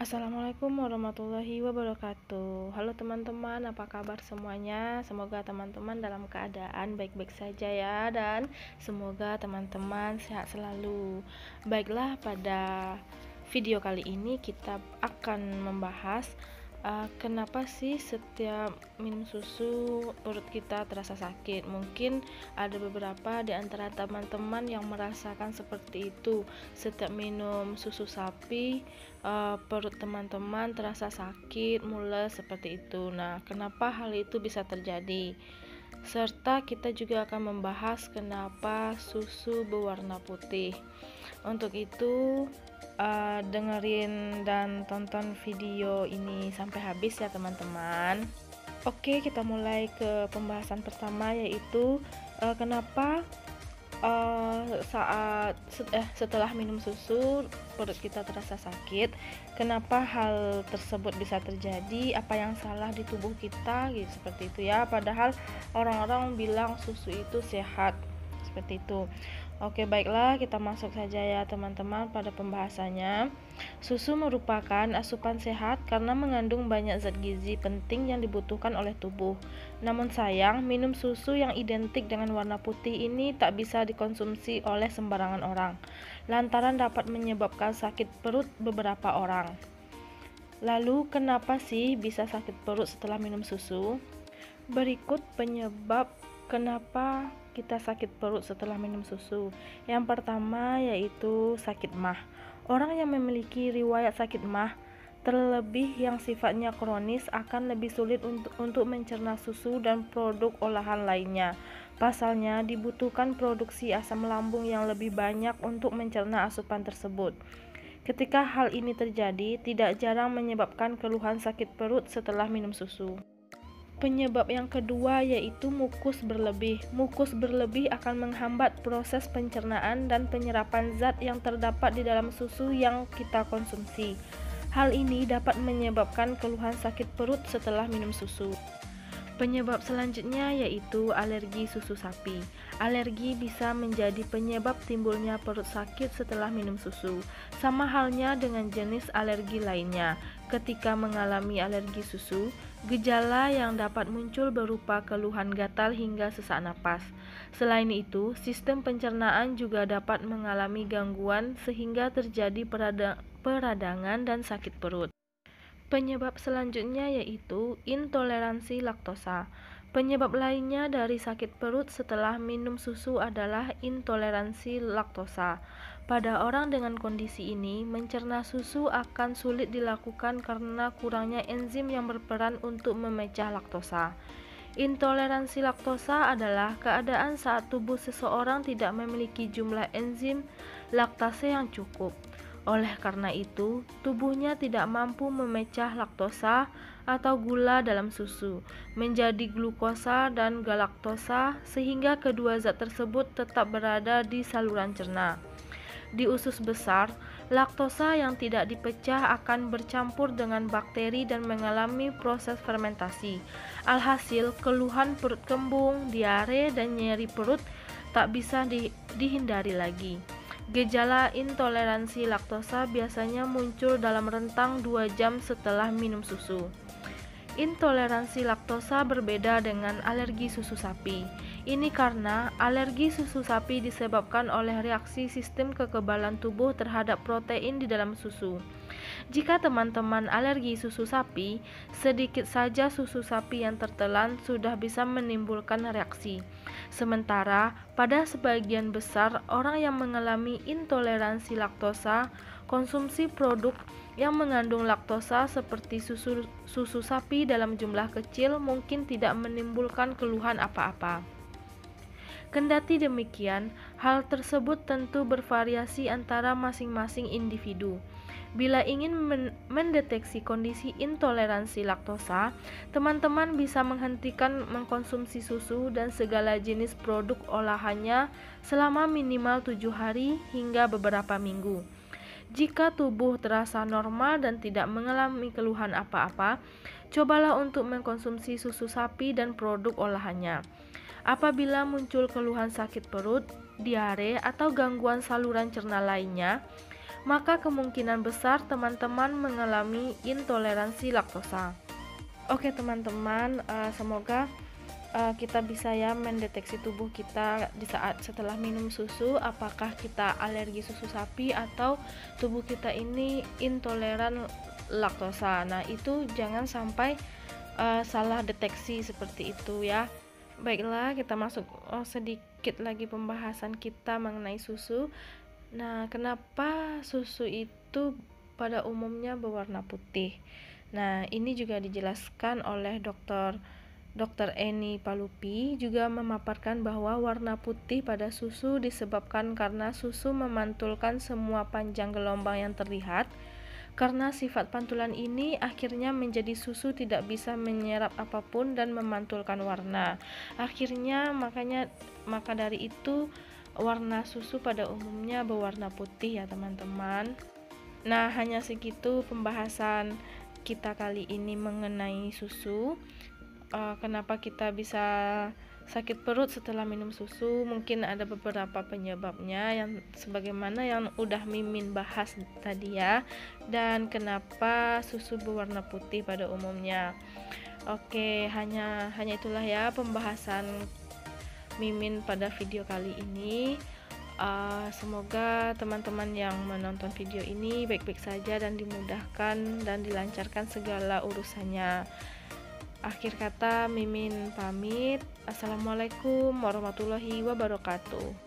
Assalamualaikum warahmatullahi wabarakatuh. Halo teman-teman, apa kabar semuanya? Semoga teman-teman dalam keadaan baik-baik saja ya, dan semoga teman-teman sehat selalu. Baiklah, pada video kali ini kita akan membahas kenapa sih setiap minum susu perut kita terasa sakit. Mungkin ada beberapa di antara teman-teman yang merasakan seperti itu. Setiap minum susu sapi, perut teman-teman terasa sakit, mules seperti itu. Nah, kenapa hal itu bisa terjadi? Serta kita juga akan membahas kenapa susu berwarna putih. Untuk itu, dengerin dan tonton video ini sampai habis ya teman-teman. Oke, kita mulai ke pembahasan pertama, yaitu kenapa setelah minum susu perut kita terasa sakit. Kenapa hal tersebut bisa terjadi? Apa yang salah di tubuh kita gitu, seperti itu ya. Padahal orang-orang bilang susu itu sehat, seperti itu. Oke, baiklah, kita masuk saja ya teman-teman pada pembahasannya. Susu merupakan asupan sehat karena mengandung banyak zat gizi penting yang dibutuhkan oleh tubuh. Namun sayang, minum susu yang identik dengan warna putih ini tak bisa dikonsumsi oleh sembarangan orang, lantaran dapat menyebabkan sakit perut beberapa orang. Lalu, kenapa sih bisa sakit perut setelah minum susu? Berikut penyebab kenapa kita sakit perut setelah minum susu. Yang pertama yaitu sakit MAH. Orang yang memiliki riwayat sakit MAH, terlebih yang sifatnya kronis, akan lebih sulit untuk mencerna susu dan produk olahan lainnya. Pasalnya, dibutuhkan produksi asam lambung yang lebih banyak untuk mencerna asupan tersebut. Ketika hal ini terjadi, tidak jarang menyebabkan keluhan sakit perut setelah minum susu. Penyebab yang kedua yaitu mukus berlebih. Mukus berlebih akan menghambat proses pencernaan dan penyerapan zat yang terdapat di dalam susu yang kita konsumsi. Hal ini dapat menyebabkan keluhan sakit perut setelah minum susu. Penyebab selanjutnya yaitu alergi susu sapi. Alergi bisa menjadi penyebab timbulnya perut sakit setelah minum susu. Sama halnya dengan jenis alergi lainnya. Ketika mengalami alergi susu, gejala yang dapat muncul berupa keluhan gatal hingga sesak napas. Selain itu, sistem pencernaan juga dapat mengalami gangguan sehingga terjadi peradangan dan sakit perut. Penyebab selanjutnya yaitu intoleransi laktosa. Penyebab lainnya dari sakit perut setelah minum susu adalah intoleransi laktosa. Pada orang dengan kondisi ini, mencerna susu akan sulit dilakukan karena kurangnya enzim yang berperan untuk memecah laktosa. Intoleransi laktosa adalah keadaan saat tubuh seseorang tidak memiliki jumlah enzim laktase yang cukup. Oleh karena itu, tubuhnya tidak mampu memecah laktosa atau gula dalam susu menjadi glukosa dan galaktosa, sehingga kedua zat tersebut tetap berada di saluran cerna. Di usus besar, laktosa yang tidak dipecah akan bercampur dengan bakteri dan mengalami proses fermentasi. Alhasil, keluhan perut kembung, diare, dan nyeri perut tak bisa dihindari lagi. Gejala intoleransi laktosa biasanya muncul dalam rentang 2 jam setelah minum susu. Intoleransi laktosa berbeda dengan alergi susu sapi. Ini karena alergi susu sapi disebabkan oleh reaksi sistem kekebalan tubuh terhadap protein di dalam susu. Jika teman-teman alergi susu sapi, sedikit saja susu sapi yang tertelan sudah bisa menimbulkan reaksi. Sementara pada sebagian besar orang yang mengalami intoleransi laktosa, konsumsi produk yang mengandung laktosa seperti susu sapi dalam jumlah kecil mungkin tidak menimbulkan keluhan apa-apa. Kendati demikian, hal tersebut tentu bervariasi antara masing-masing individu. Bila ingin mendeteksi kondisi intoleransi laktosa, teman-teman bisa menghentikan mengkonsumsi susu dan segala jenis produk olahannya selama minimal 7 hari hingga beberapa minggu. Jika tubuh terasa normal dan tidak mengalami keluhan apa-apa, cobalah untuk mengkonsumsi susu sapi dan produk olahannya. Apabila muncul keluhan sakit perut, diare, atau gangguan saluran cerna lainnya, maka kemungkinan besar teman-teman mengalami intoleransi laktosa. Oke teman-teman, semoga kita bisa ya mendeteksi tubuh kita di saat setelah minum susu, apakah kita alergi susu sapi atau tubuh kita ini intoleran laktosa. Nah itu jangan sampai salah deteksi seperti itu ya. Baiklah, kita masuk sedikit lagi pembahasan kita mengenai susu. Nah, kenapa susu itu pada umumnya berwarna putih? Nah, ini juga dijelaskan oleh Dr. Eni Palupi juga memaparkan bahwa warna putih pada susu disebabkan karena susu memantulkan semua panjang gelombang yang terlihat. Karena sifat pantulan ini akhirnya menjadi susu tidak bisa menyerap apapun dan memantulkan warna. Akhirnya maka dari itu warna susu pada umumnya berwarna putih ya teman-teman. Nah, hanya segitu pembahasan kita kali ini mengenai susu. Kenapa kita bisa sakit perut setelah minum susu? Mungkin ada beberapa penyebabnya yang sebagaimana yang udah Mimin bahas tadi ya. Dan kenapa susu berwarna putih pada umumnya? Oke, hanya itulah ya pembahasan Mimin pada video kali ini. Semoga teman-teman yang menonton video ini baik-baik saja dan dimudahkan dan dilancarkan segala urusannya. Akhir kata, Mimin pamit. Assalamualaikum warahmatullahi wabarakatuh.